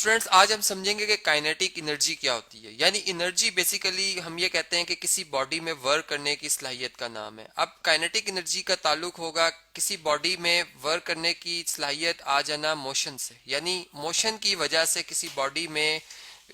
Students, आज हम समझेंगे कि काइनेटिक एनर्जी क्या होती है। यानी एनर्जी बेसिकली हम ये कहते हैं कि किसी बॉडी में वर्क करने की सलाहियत का नाम है। अब काइनेटिक एनर्जी का ताल्लुक होगा किसी बॉडी में वर्क करने की सलाहियत आ जाना मोशन से, यानी मोशन की वजह से किसी बॉडी में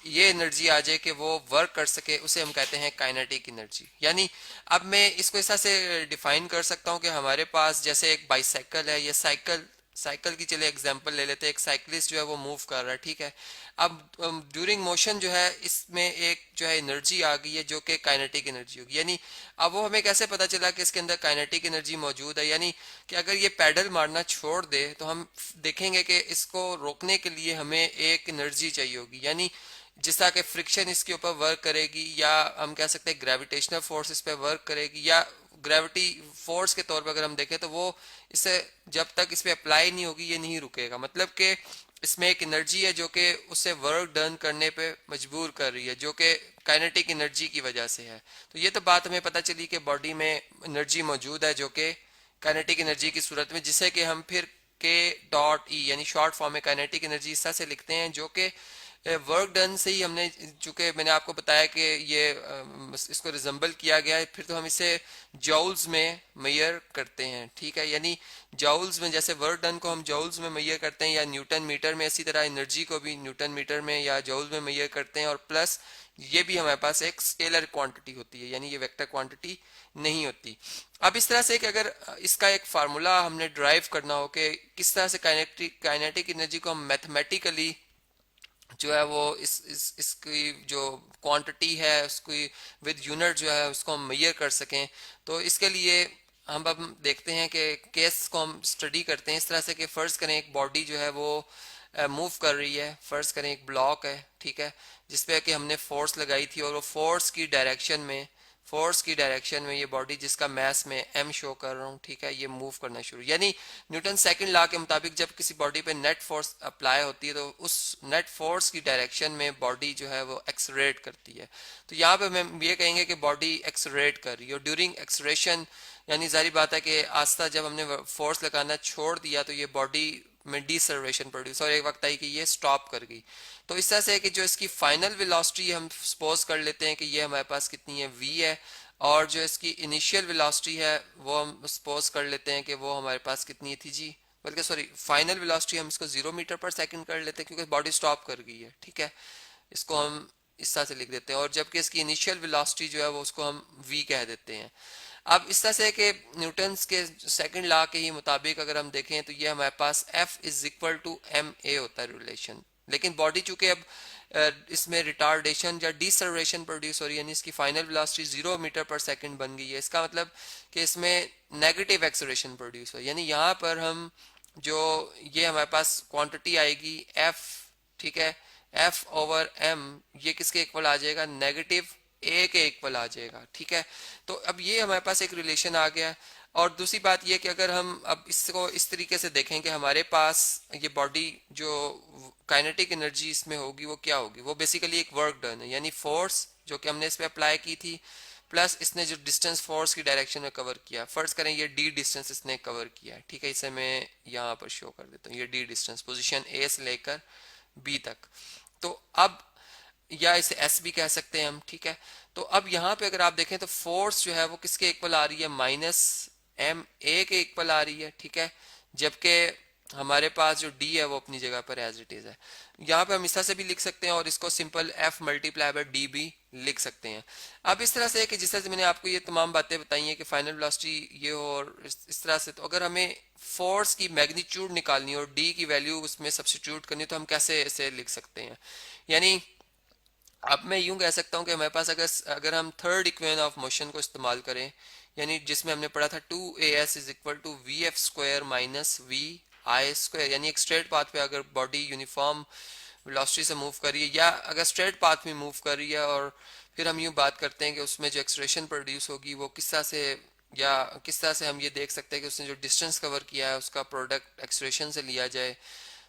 ये एनर्जी आ जाए कि वो वर्क कर सके, उसे हम कहते हैं काइनेटिक एनर्जी। यानी अब मैं इसको इस तरह से डिफाइन कर सकता हूँ कि हमारे पास जैसे एक बाइसाइकिल है, ये साइकिल साइकिल की चले एग्जांपल ले लेते हैं। एक साइकिलिस्ट जो है वो मूव कर रहा है, ठीक है। अब ड्यूरिंग मोशन जो है इसमें एक जो है एनर्जी आ गई है जो कि काइनेटिक एनर्जी होगी। यानी अब वो हमें कैसे पता चला कि इसके अंदर काइनेटिक एनर्जी मौजूद है? यानी कि अगर ये पैडल मारना छोड़ दे तो हम देखेंगे कि इसको रोकने के लिए हमें एक एनर्जी चाहिए होगी। यानी जिस तरह के फ्रिक्शन इसके ऊपर वर्क करेगी, या हम कह सकते हैं ग्रेविटेशनल फोर्स इस पर वर्क करेगी, या ग्रेविटी फोर्स के तौर पर अगर हम देखें तो वो इसे जब तक इस पे अप्लाई नहीं होगी ये नहीं रुकेगा। मतलब कि इसमें एक एनर्जी है जो कि उसे वर्क डन करने पे मजबूर कर रही है, जो कि काइनेटिक एनर्जी की वजह से है। तो ये तो बात हमें पता चली कि बॉडी में एनर्जी मौजूद है जो कि काइनेटिक एनर्जी की सूरत में, जिसे कि हम फिर के डॉट ई यानी शॉर्ट फॉर्म में काइनेटिक एनर्जी इस तरह से लिखते हैं, जो कि वर्क डन से ही हमने, चूंकि मैंने आपको बताया कि ये इसको रिजम्बल किया गया है, फिर तो हम इसे जॉल्स में मेजर करते हैं, ठीक है। यानी जॉल्स में, जैसे वर्क डन को हम जॉल्स में मेजर करते हैं या न्यूटन मीटर में, इसी तरह एनर्जी को भी न्यूटन मीटर में या जॉल्स में मेजर करते हैं। और प्लस ये भी हमारे पास एक स्केलर क्वांटिटी होती है, यानी ये वेक्टर क्वांटिटी नहीं होती। अब इस तरह से कि अगर इसका एक फार्मूला हमने ड्राइव करना हो कि किस तरह से काइनेटिक एनर्जी को हम मैथमेटिकली जो है वो इसकी जो क्वांटिटी है उसकी विद यूनिट जो है उसको हम मेजर कर सकें, तो इसके लिए हम अब देखते हैं कि केस को हम स्टडी करते हैं इस तरह से कि फ़र्ज़ करें एक बॉडी जो है वो मूव कर रही है। फ़र्ज़ करें एक ब्लॉक है, ठीक है, जिस पे कि हमने फोर्स लगाई थी, और वो फोर्स की डायरेक्शन में ये बॉडी जिसका मैस में एम शो कर रहा हूँ, ठीक है, ये मूव करना शुरू। यानी न्यूटन सेकंड लॉ के मुताबिक जब किसी बॉडी पे नेट फोर्स अप्लाई होती है तो उस नेट फोर्स की डायरेक्शन में बॉडी जो है वो एक्सलरेट करती है। तो यहाँ पे हम ये कहेंगे कि बॉडी एक्सलरेट कर रही है। और ड्यूरिंग एक्सलरेशन यानी जारी बात है कि आस्ता जब हमने फोर्स लगाना छोड़ दिया तो ये बॉडी में डिसर्वेशन प्रोड्यूस, और एक वक्त आई कि ये स्टॉप कर गई। तो इस तरह से है कि जो इसकी फाइनल वेलोसिटी हम सपोज कर लेते हैं कि ये हमारे पास कितनी है, v है, और जो इसकी इनिशियल वेलोसिटी है वो हम सपोज कर लेते हैं कि वो हमारे पास कितनी थी जी, बल्कि सॉरी फाइनल वेलोसिटी हम इसको 0 मीटर पर सेकंड कर लेते हैं क्योंकि बॉडी स्टॉप कर गई है, ठीक है। इसको हम इस तरह से लिख देते हैं, और जबकि इसकी इनिशियल वेलोसिटी जो है वो उसको हम v कह देते हैं। अब इस तरह से कि न्यूटन्स के सेकंड लॉ के ही मुताबिक अगर हम देखें तो ये हमारे पास F is equal to M A होता है रिलेशन। लेकिन बॉडी चूंकि अब इसमें रिटार्डेशन या डिसर्वेशन प्रोड्यूस हो रही है, यानी इसकी फाइनल वेलोसिटी 0 मीटर पर सेकंड बन गई है। इसका मतलब कि इसमें नेगेटिव एक्सलरेशन प्रोड्यूस हो, यानी यहाँ पर हम जो ये हमारे पास क्वांटिटी आएगी F, ठीक है, F ओवर M, ये किसके इक्वल आ जाएगा, नेगेटिव ए के इक्वल आ जाएगा, ठीक है। तो अब ये हमारे पास एक रिलेशन आ गया। और दूसरी बात ये कि अगर हम अब इसको इस तरीके से देखें कि हमारे पास ये बॉडी जो काइनेटिक एनर्जी इसमें होगी वो क्या होगी, वो बेसिकली एक वर्क डन है, यानी फोर्स जो कि हमने इस पर अप्लाई की थी, प्लस इसने जो डिस्टेंस फोर्स की डायरेक्शन में कवर किया। फर्ज करें ये डी डिस्टेंस इसने कवर किया है, ठीक है, इसे मैं यहाँ पर शो कर देता हूँ, ये डी डिस्टेंस पोजीशन ए से लेकर बी तक। तो अब या इसे एस भी कह सकते हैं हम, ठीक है। तो अब यहाँ पे अगर आप देखें तो फोर्स जो है वो किसके इक्वल आ रही है, माइनस एम ए के इक्वल आ रही है, ठीक है। जबकि हमारे पास जो डी है वो अपनी जगह पर एज इट इज है। यहाँ पे हम इस तरह से भी लिख सकते हैं और इसको simple F multiply by D भी लिख सकते हैं। अब इस तरह से कि जिस तरह से मैंने आपको ये तमाम बातें बताई हैं कि फाइनल वेलोसिटी ये हो, और इस तरह से, तो अगर हमें फोर्स की मैग्नीट्यूड निकालनी हो और डी की वैल्यू उसमें सब्सिट्यूट करनी तो हम कैसे इसे लिख सकते हैं। यानी अब मैं यूं कह सकता हूं कि हमारे पास अगर अगर हम थर्ड इक्वेशन ऑफ मोशन को इस्तेमाल करें, यानी जिसमें हमने पढ़ा था 2as is equal to V F square minus V I square, यानी एक स्ट्रेट पाथ पे अगर बॉडी यूनिफॉर्म वेलोसिटी से मूव कर रही है, या अगर स्ट्रेट पाथ में मूव कर रही है, और फिर हम यूं बात करते हैं कि उसमें जो एक्सलेरेशन प्रोड्यूस होगी वो किस तरह से, या किस तरह से हम ये देख सकते हैं कि उसने जो डिस्टेंस कवर किया है उसका प्रोडक्ट एक्सलेरेशन से लिया जाए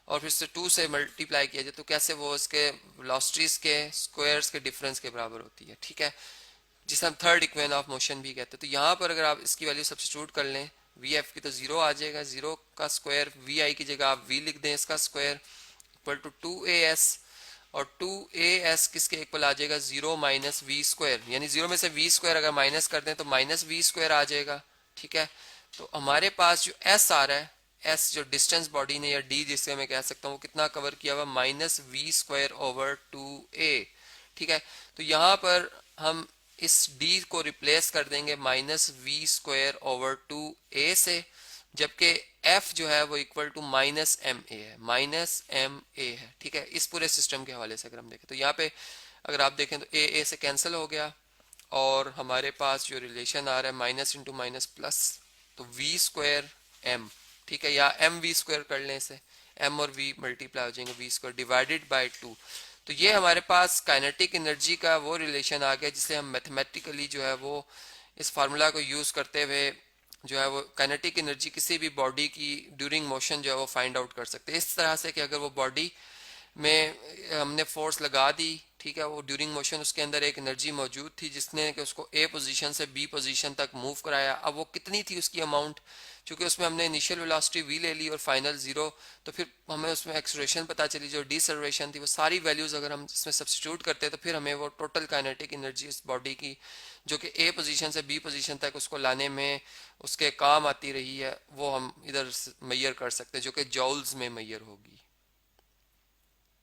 और फिर से 2 से मल्टीप्लाई किया जाए, तो कैसे वो इसके वेलोसिटीज के स्क्वायर्स के डिफरेंस के बराबर होती है, ठीक है, जिसे हम थर्ड इक्वेशन ऑफ मोशन भी कहते हैं। तो यहाँ पर अगर आप इसकी वैल्यू सब्स्टिट्यूट कर लें, वी एफ की तो 0 आ जाएगा, 0 का स्क्वायर वी आई की जगह आप वी लिख दें इसका स्क्वायर इक्वल टू 2as, और 2as किसके इक्वल आ जाएगा, 0 माइनस वी स्क्वायर, यानी 0 में से वी स्क्वायर अगर माइनस कर दें तो माइनस वी स्क्वायर आ जाएगा। ठीक है, तो हमारे पास जो एस आ रहा है, एस जो डिस्टेंस बॉडी ने या डी जिससे मैं कह सकता हूँ वो कितना कवर किया हुआ, minus we square over 2a। ठीक है, तो यहाँ पर हम इस डी को रिप्लेस कर देंगे minus we square over 2a से, जबकि एफ जो है वो equal to minus M A है, माइनस एम ए है। ठीक है, इस पूरे सिस्टम के हवाले से अगर हम देखें तो यहाँ पे अगर आप देखें तो ए से कैंसिल हो गया और हमारे पास जो रिलेशन आ रहा है माइनस इंटू माइनस प्लस, तो वी स्क्वायर एम, ठीक है, या एम वी स्क्वायर कर लें इसे, एम और वी मल्टीप्लाई हो जाएंगे वी स्क्वायर डिवाइडेड बाय 2। तो ये हमारे पास काइनेटिक एनर्जी का वो रिलेशन आ गया जिसे हम मैथमेटिकली जो है वो इस फार्मूला को यूज करते हुए जो है वो काइनेटिक एनर्जी किसी भी बॉडी की ड्यूरिंग मोशन जो है वो फाइंड आउट कर सकते हैं, इस तरह से कि अगर वो बॉडी में हमने फोर्स लगा दी, ठीक है, वो ड्यूरिंग मोशन उसके अंदर एक एनर्जी मौजूद थी जिसने कि उसको ए पोजीशन से बी पोजीशन तक मूव कराया। अब वो कितनी थी उसकी अमाउंट, क्योंकि उसमें हमने इनिशियल वेलोसिटी वी ले ली और फाइनल जीरो, तो फिर हमें उसमें एक्सलरेशन पता चली जो डिसलरेशन थी, वो सारी वैल्यूज अगर हम इसमें सब्स्टिट्यूट करते हैं तो फिर हमें वो टोटल काइनेटिक एनर्जी इस बॉडी की जो कि ए पोजीशन से बी पोजीशन तक उसको लाने में उसके काम आती रही है, वो हम इधर मैयर कर सकते हैं जो कि जॉल्स में मैयर होगी।